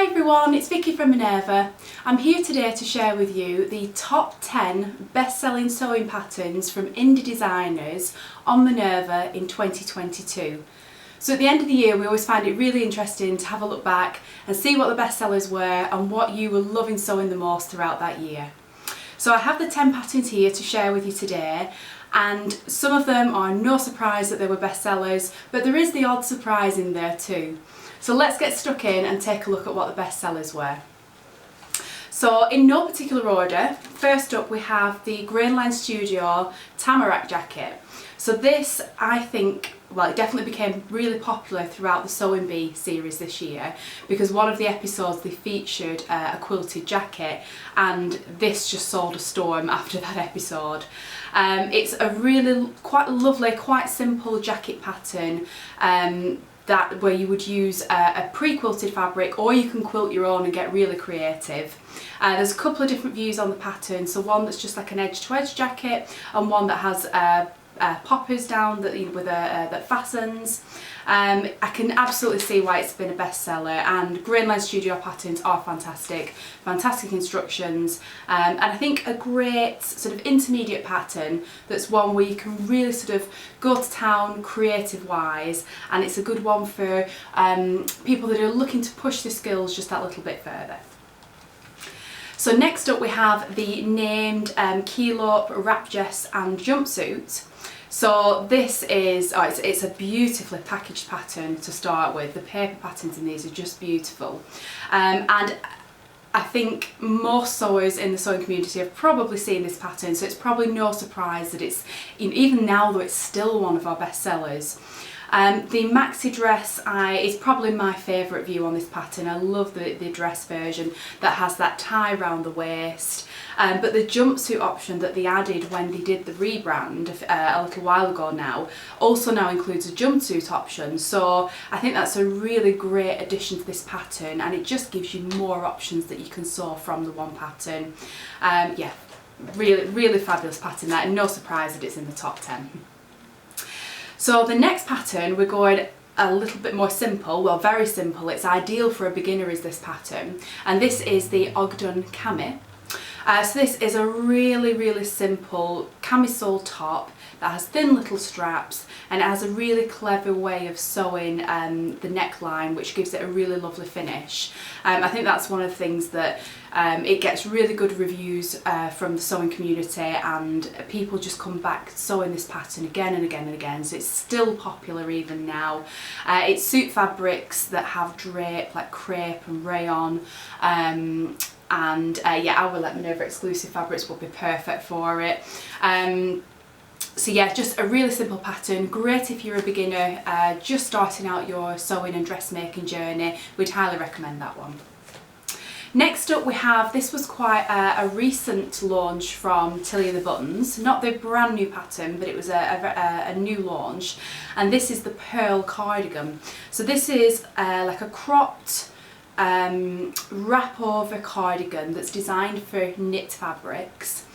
Hi everyone, it's Vicki from Minerva. I'm here today to share with you the top 10 best-selling sewing patterns from indie designers on Minerva in 2022. So at the end of the year we always find it really interesting to have a look back and see what the bestsellers were and what you were loving sewing the most throughout that year. So I have the 10 patterns here to share with you today, and some of them are no surprise that they were bestsellers, but there is the odd surprise in there too. So let's get stuck in and take a look at what the bestsellers were. So in no particular order, first up we have the Grainline Studio Tamarack Jacket. So this, I think, well, it definitely became really popular throughout the Sewing Bee series this year, because one of the episodes they featured a quilted jacket, and this just sold a storm after that episode. It's a really quite lovely, quite simple jacket pattern where you would use a pre-quilted fabric, or you can quilt your own and get really creative. There's a couple of different views on the pattern, so one that's just like an edge-to-edge jacket, and one that has poppers down that that fastens. I can absolutely see why it's been a bestseller, and Grainline Studio patterns are fantastic instructions, and I think a great sort of intermediate pattern that's one where you can really sort of go to town creative wise, and it's a good one for people that are looking to push their skills just that little bit further. So next up we have the named Kelope Wrap Dress and Jumpsuit. So this is, it's a beautifully packaged pattern to start with. The paper patterns in these are just beautiful. And I think most sewers in the sewing community have probably seen this pattern, so it's probably no surprise that it's, even now though it's still one of our best sellers. The maxi dress is probably my favourite view on this pattern. I love the dress version that has that tie around the waist, but the jumpsuit option that they added when they did the rebrand a little while ago now also now includes a jumpsuit option, so I think that's a really great addition to this pattern, and it just gives you more options that you can sew from the one pattern. Yeah, really fabulous pattern that, and no surprise that it's in the top 10. So the next pattern, we're going a little bit more simple, well, very simple. It's ideal for a beginner is this pattern, and this is the Ogden Cami. So this is a really simple camisole top that has thin little straps, and it has a really clever way of sewing the neckline, which gives it a really lovely finish. I think that's one of the things that it gets really good reviews from the sewing community, and people just come back sewing this pattern again and again and again, so it's still popular even now. It's suit fabrics that have drape like crepe and rayon, and yeah, our Minerva exclusive fabrics will be perfect for it. So yeah, just a really simple pattern, great if you're a beginner just starting out your sewing and dressmaking journey. We'd highly recommend that one. Next up we have, this was quite a recent launch from Tilly and the Buttons, not the brand new pattern, but it was a new launch, and this is the Pearl Cardigan. So this is like a cropped wrap over cardigan that's designed for knit fabrics,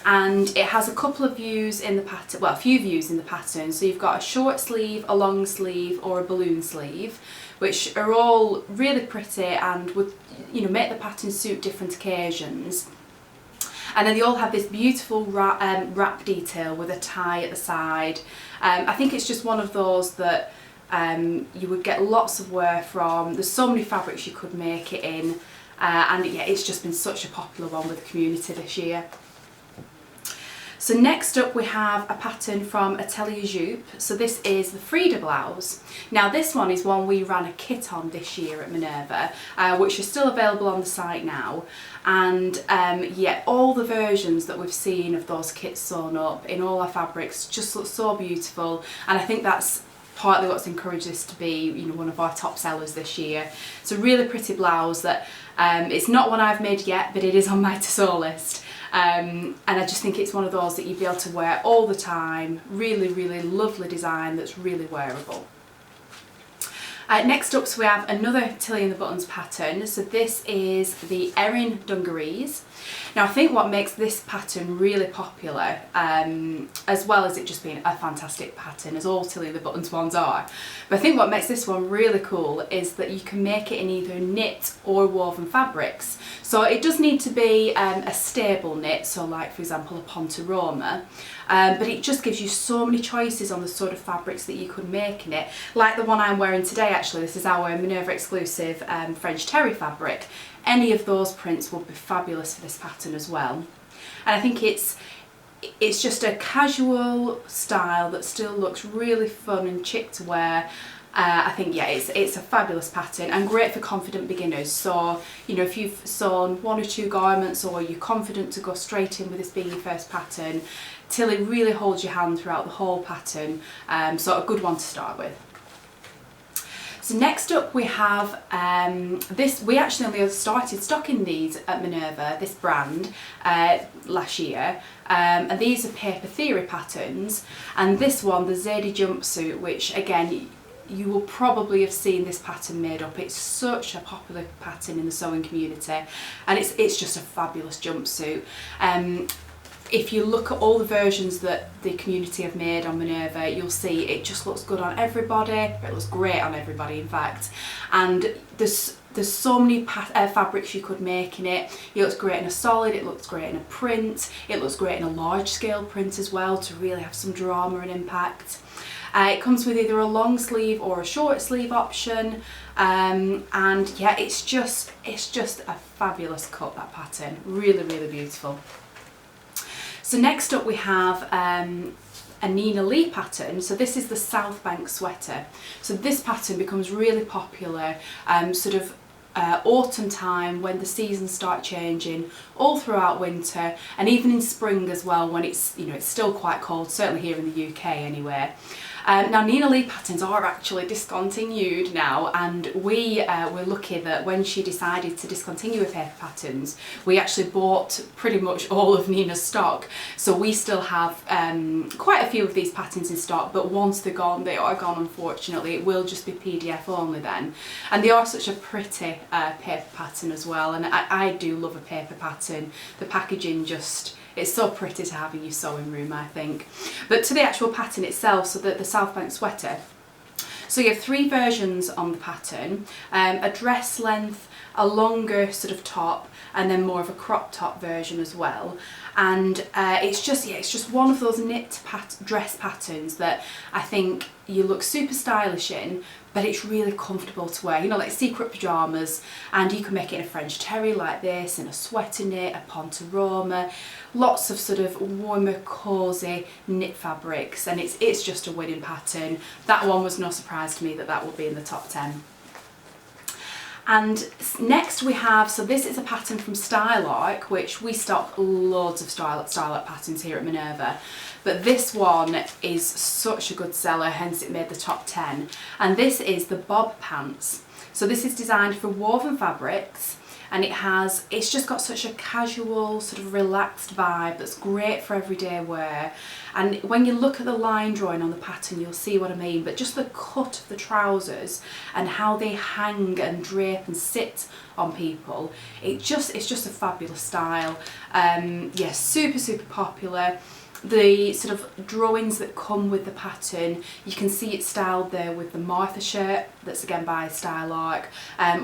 and it has a couple of views in the pattern, well, a few views in the pattern. So you've got a short sleeve, a long sleeve, or a balloon sleeve, which are all really pretty and would, you know, make the pattern suit different occasions. And then they all have this beautiful wrap detail with a tie at the side. I think it's just one of those that you would get lots of wear from. There's so many fabrics you could make it in, and yeah, it's just been such a popular one with the community this year. So next up we have a pattern from Elsa Jumpsuit. So this is the Frida Blouse. Now this one is one we ran a kit on this year at Minerva, which is still available on the site now, and yeah, all the versions that we've seen of those kits sewn up in all our fabrics just look so beautiful, and I think that's partly what's encouraged this to be, you know, one of our top sellers this year. It's a really pretty blouse that it's not one I've made yet, but it is on my to sew list. And I just think it's one of those that you'd be able to wear all the time. Really lovely design that's really wearable. Next up, so we have another Tilly and the Buttons pattern. So this is the Erin Dungarees. Now I think what makes this pattern really popular, as well as it just being a fantastic pattern, as all Tilly and the Buttons ones are, but I think what makes this one really cool is that you can make it in either knit or woven fabrics. So it does need to be a stable knit, so like for example a pontoroma, but it just gives you so many choices on the sort of fabrics that you could make in it. Like the one I'm wearing today, actually, this is our Minerva exclusive French terry fabric. Any of those prints will be fabulous for this pattern as well. And I think it's just a casual style that still looks really fun and chic to wear. I think, yeah, it's a fabulous pattern and great for confident beginners. So, you know, if you've sewn 1 or 2 garments or you're confident to go straight in with this being your first pattern, Tilly really holds your hand throughout the whole pattern, so a good one to start with. So next up we have this. We actually only started stocking these at Minerva, this brand, last year, and these are paper theory patterns, and this one, the Zadie Jumpsuit, which again you will probably have seen this pattern made up. It's such a popular pattern in the sewing community, and it's just a fabulous jumpsuit. If you look at all the versions that the community have made on Minerva, you'll see it just looks good on everybody. It looks great on everybody, in fact. And there's so many fabrics you could make in it. It looks great in a solid, it looks great in a print, it looks great in a large scale print as well to really have some drama and impact. It comes with either a long sleeve or a short sleeve option, and yeah, it's just a fabulous cut, that pattern. Really, really beautiful. So next up we have a Nina Lee pattern. So this is the South Bank sweater. So this pattern becomes really popular sort of autumn time, when the seasons start changing, all throughout winter, and even in spring as well, when it's, you know, it's still quite cold, certainly here in the UK anyway. Now Nina Lee patterns are actually discontinued now, and we were lucky that when she decided to discontinue her paper patterns, we actually bought pretty much all of Nina's stock. So we still have quite a few of these patterns in stock, but once they're gone, they are gone, unfortunately. It will just be PDF only then. And they are such a pretty paper pattern as well, and I do love a paper pattern. The packaging just, it's so pretty to have in your sewing room, I think. But to the actual pattern itself, so the South Bank sweater, so you have 3 versions on the pattern, a dress length, a longer sort of top, and then more of a crop top version as well. And it's just one of those knit dress patterns that I think you look super stylish in, but it's really comfortable to wear, you know, like secret pyjamas. And you can make it in a French terry like this, in a sweater knit, a pontoroma, lots of sort of warmer, cosy knit fabrics, and it's just a winning pattern. That one was no surprise to me that would be in the top 10. And next we have, so this is a pattern from Stylark, which we stock loads of Stylark patterns here at Minerva. But this one is such a good seller, hence it made the top 10. And this is the bob pants. So this is designed for woven fabrics, and it's just got such a casual, sort of relaxed vibe that's great for everyday wear. And when you look at the line drawing on the pattern, you'll see what I mean, but just the cut of the trousers and how they hang and drape and sit on people, it's just a fabulous style. Yeah, super, super popular. The sort of drawings that come with the pattern, you can see it styled there with the Martha shirt, that's again by Stylark,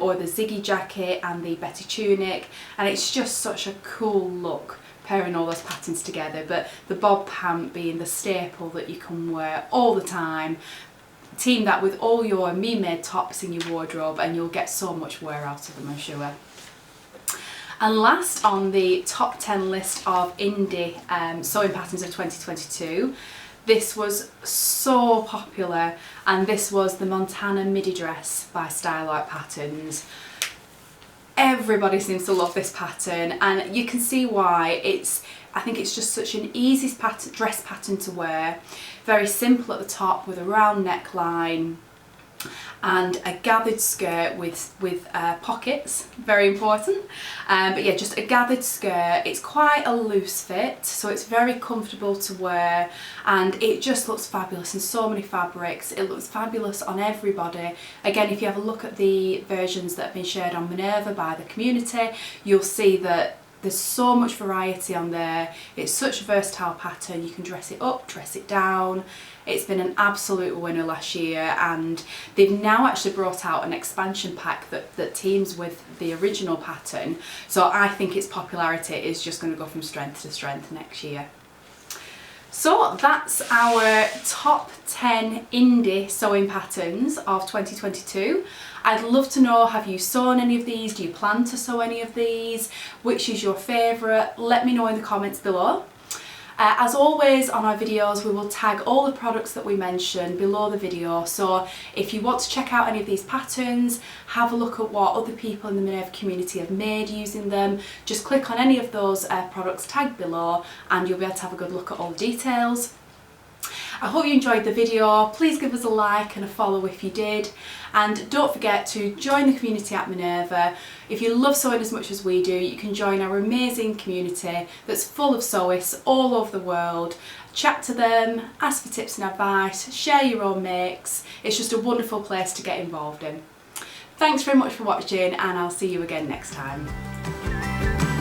or the Ziggy jacket and the Betty tunic, and it's just such a cool look pairing all those patterns together. But the bob pant being the staple that you can wear all the time, team that with all your me-made tops in your wardrobe and you'll get so much wear out of them, I'm sure. And last on the top 10 list of indie sewing patterns of 2022, this was so popular, and this was the Montana Midi dress by Stylark Patterns. Everybody seems to love this pattern, and you can see why. I think it's just such an easy dress pattern to wear, very simple at the top with a round neckline, and a gathered skirt with pockets, very important. But yeah, just a gathered skirt. It's quite a loose fit, so it's very comfortable to wear, and it just looks fabulous in so many fabrics. It looks fabulous on everybody. Again, if you have a look at the versions that have been shared on Minerva by the community, you'll see that there's so much variety on there. It's such a versatile pattern. You can dress it up, dress it down. It's been an absolute winner last year, and they've now actually brought out an expansion pack that teams with the original pattern. So I think its popularity is just going to go from strength to strength next year. So that's our top 10 indie sewing patterns of 2022. I'd love to know, have you sewn any of these? Do you plan to sew any of these? Which is your favourite? Let me know in the comments below. As always on our videos, we will tag all the products that we mention below the video, so if you want to check out any of these patterns, have a look at what other people in the Minerva community have made using them, just click on any of those products tagged below and you'll be able to have a good look at all the details. I hope you enjoyed the video. Please give us a like and a follow if you did, and don't forget to join the community at Minerva. If you love sewing as much as we do, you can join our amazing community that's full of sewists all over the world. Chat to them, ask for tips and advice, share your own makes. It's just a wonderful place to get involved in. Thanks very much for watching, and I'll see you again next time.